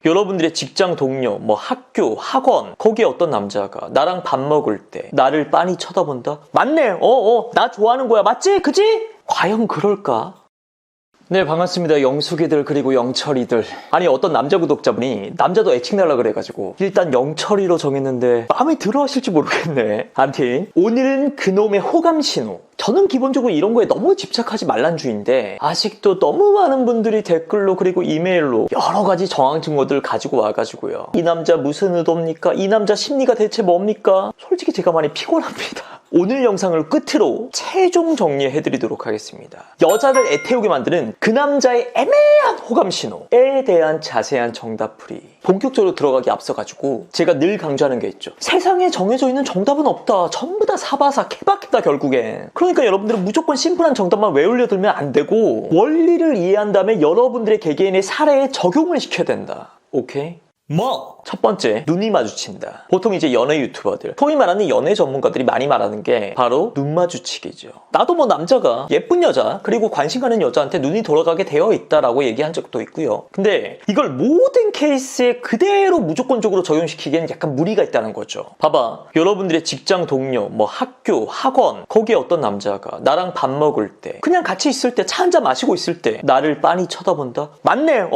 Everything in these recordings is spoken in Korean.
여러분들의 직장 동료, 뭐 학교, 학원, 거기에 어떤 남자가 나랑 밥 먹을 때 나를 빤히 쳐다본다? 맞네. 나 좋아하는 거야. 맞지? 그지? 과연 그럴까? 네, 반갑습니다. 영숙이들 그리고 영철이들. 아니, 어떤 남자 구독자분이 남자도 애칭 달라 그래가지고 일단 영철이로 정했는데 마음에 들어 하실지 모르겠네. 아무튼 오늘은 그놈의 호감신호. 저는 기본적으로 이런 거에 너무 집착하지 말란 주의인데 아직도 너무 많은 분들이 댓글로 그리고 이메일로 여러 가지 정황 증거들 가지고 와가지고요. 이 남자 무슨 의도입니까? 이 남자 심리가 대체 뭡니까? 솔직히 제가 많이 피곤합니다. 오늘 영상을 끝으로 최종 정리해드리도록 하겠습니다. 여자를 애태우게 만드는 그 남자의 애매한 호감 신호에 대한 자세한 정답풀이. 본격적으로 들어가기 앞서가지고 제가 늘 강조하는 게 있죠. 세상에 정해져 있는 정답은 없다. 전부 다 사바사 케바케다 결국엔. 그러니까 여러분들은 무조건 심플한 정답만 외우려 들면 안 되고 원리를 이해한 다음에 여러분들의 개개인의 사례에 적용을 시켜야 된다. 오케이? 첫 번째, 눈이 마주친다. 보통 이제 연애 유튜버들, 소위 말하는 연애 전문가들이 많이 말하는 게 바로 눈 마주치기죠. 나도 뭐 남자가 예쁜 여자 그리고 관심 가는 여자한테 눈이 돌아가게 되어 있다라고 얘기한 적도 있고요. 근데 이걸 모든 케이스에 그대로 무조건적으로 적용시키기엔 약간 무리가 있다는 거죠. 봐봐, 여러분들의 직장 동료, 뭐 학교, 학원, 거기에 어떤 남자가 나랑 밥 먹을 때 그냥 같이 있을 때 차 한잔 마시고 있을 때 나를 빤히 쳐다본다? 맞네.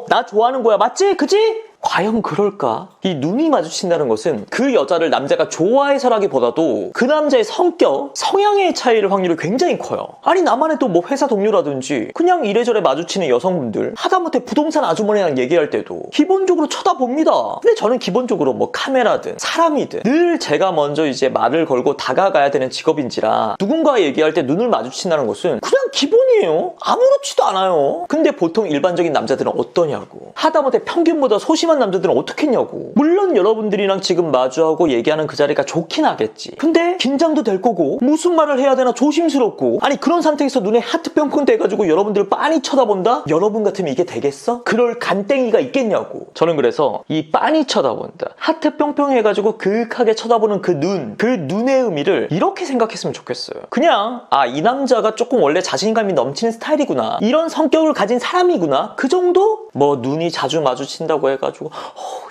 나 좋아하는 거야. 맞지? 그지? 과연 그럴까? 이 눈이 마주친다는 것은 그 여자를 남자가 좋아해서라기보다도 그 남자의 성격, 성향의 차이를 확률이 굉장히 커요. 아니, 나만 해도 뭐 회사 동료라든지 그냥 이래저래 마주치는 여성분들 하다못해 부동산 아주머니랑 얘기할 때도 기본적으로 쳐다봅니다. 근데 저는 기본적으로 뭐 카메라든 사람이든 늘 제가 먼저 이제 말을 걸고 다가가야 되는 직업인지라 누군가와 얘기할 때 눈을 마주친다는 것은 그냥 기본이에요. 아무렇지도 않아요. 근데 보통 일반적인 남자들은 어떠냐고. 하다못해 평균보다 소심한 남자들은 어떻겠냐고. 물론 여러분들이랑 지금 마주하고 얘기하는 그 자리가 좋긴 하겠지. 근데 긴장도 될 거고 무슨 말을 해야 되나 조심스럽고. 아니, 그런 상태에서 눈에 하트 뿅뿅 돼가지고 여러분들을 빤히 쳐다본다? 여러분 같으면 이게 되겠어? 그럴 간땡이가 있겠냐고. 저는 그래서 이 빤히 쳐다본다, 하트 뿅뿅 해가지고 그윽하게 쳐다보는 그 눈의 의미를 이렇게 생각했으면 좋겠어요. 그냥 이 남자가 조금 원래 자신감이 넘치는 스타일이구나, 이런 성격을 가진 사람이구나, 그 정도? 뭐 눈이 자주 마주친다고 해가지고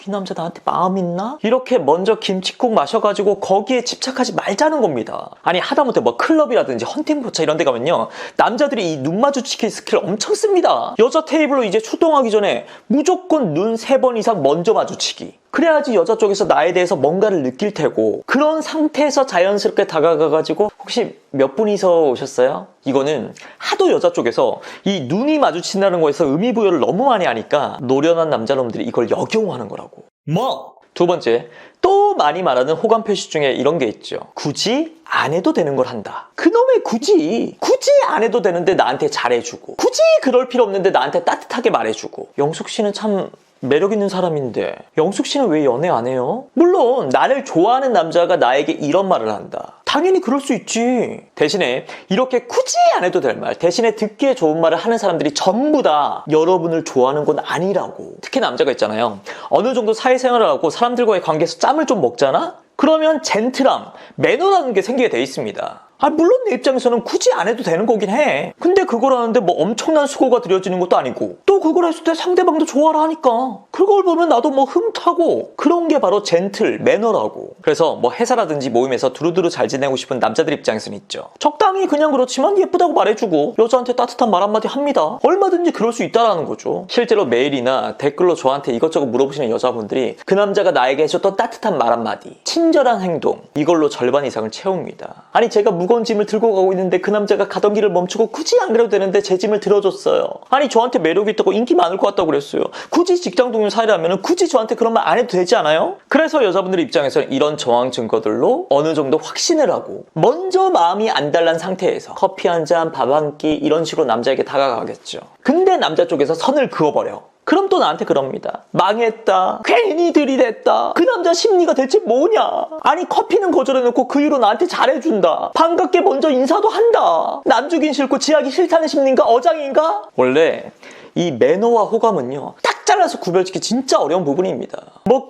이 남자 나한테 마음 있나? 이렇게 먼저 김칫국 마셔가지고 거기에 집착하지 말자는 겁니다. 아니, 하다못해 뭐 클럽이라든지 헌팅포차 이런 데 가면요, 남자들이 이 눈 마주치기 스킬 엄청 씁니다. 여자 테이블로 이제 출동하기 전에 무조건 눈 3번 이상 먼저 마주치기. 그래야지 여자 쪽에서 나에 대해서 뭔가를 느낄 테고, 그런 상태에서 자연스럽게 다가가가지고 혹시 몇 분이서 오셨어요? 이거는 하도 여자 쪽에서 이 눈이 마주친다는 거에서 의미 부여를 너무 많이 하니까 노련한 남자놈들이 이걸 역용하는 거라고. 두 번째, 또 많이 말하는 호감 표시 중에 이런 게 있죠. 굳이 안 해도 되는 걸 한다. 그놈의 굳이 안 해도 되는데 나한테 잘해주고, 굳이 그럴 필요 없는데 나한테 따뜻하게 말해주고. 영숙 씨는 참 매력 있는 사람인데 영숙 씨는 왜 연애 안 해요? 물론 나를 좋아하는 남자가 나에게 이런 말을 한다. 당연히 그럴 수 있지. 대신에 이렇게 굳이 안 해도 될 말, 대신에 듣기에 좋은 말을 하는 사람들이 전부 다 여러분을 좋아하는 건 아니라고. 특히 남자가 있잖아요. 어느 정도 사회생활을 하고 사람들과의 관계에서 짬을 좀 먹잖아? 그러면 젠틀함, 매너라는 게 생기게 돼 있습니다. 물론 내 입장에서는 굳이 안 해도 되는 거긴 해. 근데 그걸 하는데 뭐 엄청난 수고가 들여지는 것도 아니고, 또 그걸 했을 때 상대방도 좋아라 하니까 그걸 보면 나도 뭐 흠타고, 그런 게 바로 젠틀, 매너라고. 그래서 뭐 회사라든지 모임에서 두루두루 잘 지내고 싶은 남자들 입장에서는 있죠. 적당히 그냥 그렇지만 예쁘다고 말해주고 여자한테 따뜻한 말 한마디 합니다. 얼마든지 그럴 수 있다라는 거죠. 실제로 메일이나 댓글로 저한테 이것저것 물어보시는 여자분들이 그 남자가 나에게 해줬던 따뜻한 말 한마디, 친절한 행동, 이걸로 절반 이상을 채웁니다. 아니, 제가 무거운 짐을 들고 가고 있는데 그 남자가 가던 길을 멈추고 굳이 안 그래도 되는데 제 짐을 들어줬어요. 아니, 저한테 매력이 있다고 인기 많을 것 같다고 그랬어요. 굳이 직장 동료 사이라면 굳이 저한테 그런 말 안 해도 되지 않아요? 그래서 여자분들 입장에서는 이런 정황 증거들로 어느 정도 확신을 하고 먼저 마음이 안달난 상태에서 커피 한 잔, 밥 한 끼 이런 식으로 남자에게 다가가겠죠. 근데 남자 쪽에서 선을 그어버려. 그럼 또 나한테 그럽니다. 망했다. 괜히 들이댔다. 그 남자 심리가 대체 뭐냐. 아니, 커피는 거절해놓고 그 이후로 나한테 잘해준다. 반갑게 먼저 인사도 한다. 남주긴 싫고 지하기 싫다는 심리인가 어장인가? 원래 이 매너와 호감은요, 딱 잘라서 구별짓기 진짜 어려운 부분입니다. 뭐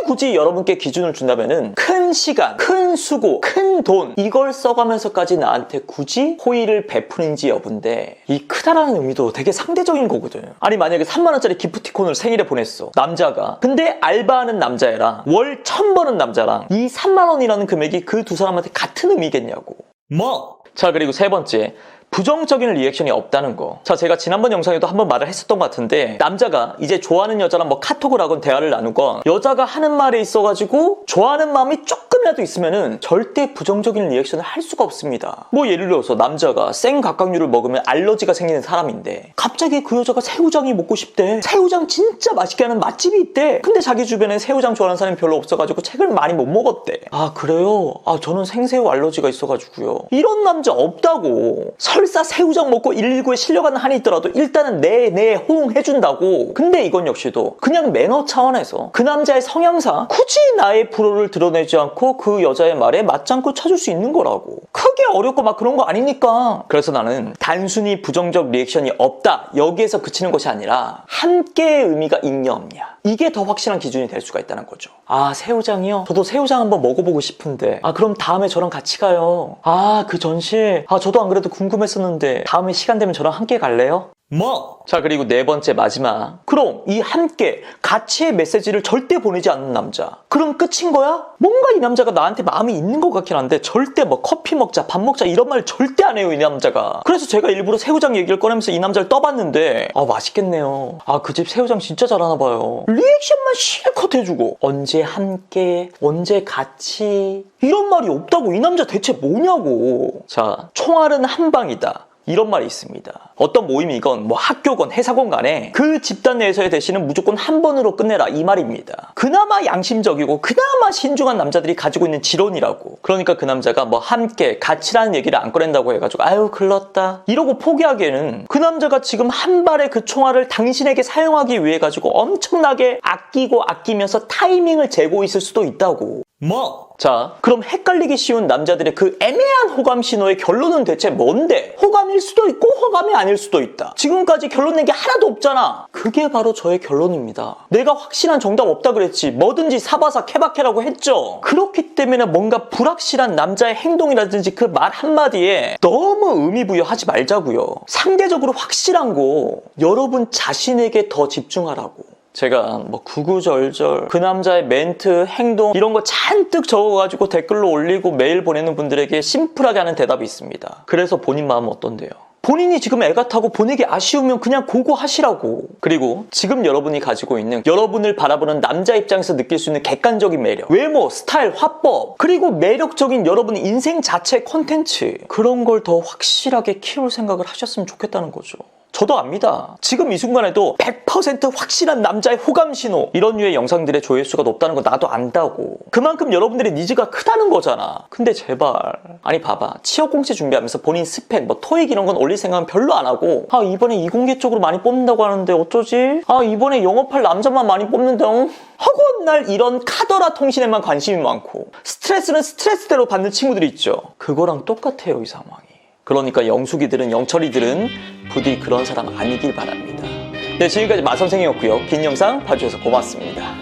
굳이 여러분께 기준을 준다면은 큰 시간, 큰 수고, 큰 돈 이걸 써가면서까지 나한테 굳이 호의를 베푸는지 여부인데, 이 크다라는 의미도 되게 상대적인 거거든. 아니 만약에 3만원짜리 기프티콘을 생일에 보냈어, 남자가. 근데 알바하는 남자애랑 월 1000버는 남자랑 이 3만원이라는 금액이 그 두 사람한테 같은 의미겠냐고. 뭐? 자, 그리고 세 번째, 부정적인 리액션이 없다는 거. 자, 제가 지난번 영상에도 한번 말을 했었던 것 같은데, 남자가 이제 좋아하는 여자랑 뭐 카톡을 하건 대화를 나누건 여자가 하는 말에 있어가지고 좋아하는 마음이 조금이라도 있으면은 절대 부정적인 리액션을 할 수가 없습니다. 뭐 예를 들어서 남자가 생각각류를 먹으면 알러지가 생기는 사람인데 갑자기 그 여자가 새우장이 먹고 싶대. 새우장 진짜 맛있게 하는 맛집이 있대. 근데 자기 주변에 새우장 좋아하는 사람이 별로 없어가지고 책을 많이 못 먹었대. 아, 그래요? 아, 저는 생새우 알러지가 있어가지고요. 이런 남자 없다고. 설사 새우장 먹고 119에 실려가는 한이 있더라도 일단은 네 호응해준다고. 근데 이건 역시도 그냥 매너 차원에서 그 남자의 성향상 굳이 나의 불호를 드러내지 않고 그 여자의 말에 맞장구 쳐줄 수 있는 거라고. 크게 어렵고 막 그런 거 아니니까. 그래서 나는 단순히 부정적 리액션이 없다 여기에서 그치는 것이 아니라 함께의 의미가 있냐 없냐, 이게 더 확실한 기준이 될 수가 있다는 거죠. 아, 새우장이요? 저도 새우장 한번 먹어보고 싶은데. 아, 그럼 다음에 저랑 같이 가요. 아, 그 전시? 아, 저도 안 그래도 궁금했었는데 다음에 시간 되면 저랑 함께 갈래요? 뭐? 자, 그리고 네 번째 마지막. 그럼 이 함께 같이의 메시지를 절대 보내지 않는 남자, 그럼 끝인 거야? 뭔가 이 남자가 나한테 마음이 있는 것 같긴 한데 절대 뭐 커피 먹자 밥 먹자 이런 말 절대 안 해요, 이 남자가. 그래서 제가 일부러 새우장 얘기를 꺼내면서 이 남자를 떠봤는데, 아, 맛있겠네요. 아, 그 집 새우장 진짜 잘하나 봐요. 리액션만 실컷 해주고 언제 함께, 언제 같이 이런 말이 없다고. 이 남자 대체 뭐냐고. 자, 총알은 한 방이다 이런 말이 있습니다. 어떤 모임이건 뭐 학교건 회사건 간에 그 집단 내에서의 대시는 무조건 한 번으로 끝내라 이 말입니다. 그나마 양심적이고 그나마 신중한 남자들이 가지고 있는 지론이라고. 그러니까 그 남자가 뭐 함께 같이라는 얘기를 안 꺼낸다고 해가지고 아유 글렀다 이러고 포기하기에는 그 남자가 지금 한 발의 그 총알을 당신에게 사용하기 위해 가지고 엄청나게 아끼면서 타이밍을 재고 있을 수도 있다고. 뭐? 자, 그럼 헷갈리기 쉬운 남자들의 그 애매한 호감 신호의 결론은 대체 뭔데? 호감일 수도 있고 호감이 아닐 수도 있다. 지금까지 결론 낸 게 하나도 없잖아. 그게 바로 저의 결론입니다. 내가 확실한 정답 없다 그랬지. 뭐든지 사바사 케바케라고 했죠. 그렇기 때문에 뭔가 불확실한 남자의 행동이라든지 그 말 한마디에 너무 의미 부여하지 말자고요. 상대적으로 확실한 거 여러분 자신에게 더 집중하라고. 제가 뭐 구구절절 그 남자의 멘트, 행동 이런 거 잔뜩 적어가지고 댓글로 올리고 메일 보내는 분들에게 심플하게 하는 대답이 있습니다. 그래서 본인 마음은 어떤데요? 본인이 지금 애가 타고 보내기 아쉬우면 그냥 고고 하시라고. 그리고 지금 여러분이 가지고 있는, 여러분을 바라보는 남자 입장에서 느낄 수 있는 객관적인 매력, 외모, 스타일, 화법, 그리고 매력적인 여러분의 인생 자체 콘텐츠, 그런 걸 더 확실하게 키울 생각을 하셨으면 좋겠다는 거죠. 저도 압니다. 지금 이 순간에도 100% 확실한 남자의 호감 신호 이런 류의 영상들의 조회수가 높다는 거 나도 안다고. 그만큼 여러분들의 니즈가 크다는 거잖아. 근데 제발, 아니 봐봐, 취업 공시 준비하면서 본인 스펙 뭐 토익 이런 건 올릴 생각은 별로 안 하고, 아 이번에 이공계 쪽으로 많이 뽑는다고 하는데 어쩌지? 아 이번에 영업할 남자만 많이 뽑는데 허구한 날 이런 카더라 통신에만 관심이 많고 스트레스는 스트레스대로 받는 친구들이 있죠. 그거랑 똑같아요, 이 상황이. 그러니까 영숙이들은, 영철이들은 부디 그런 사람 아니길 바랍니다. 네, 지금까지 마선생이었고요. 긴 영상 봐주셔서 고맙습니다.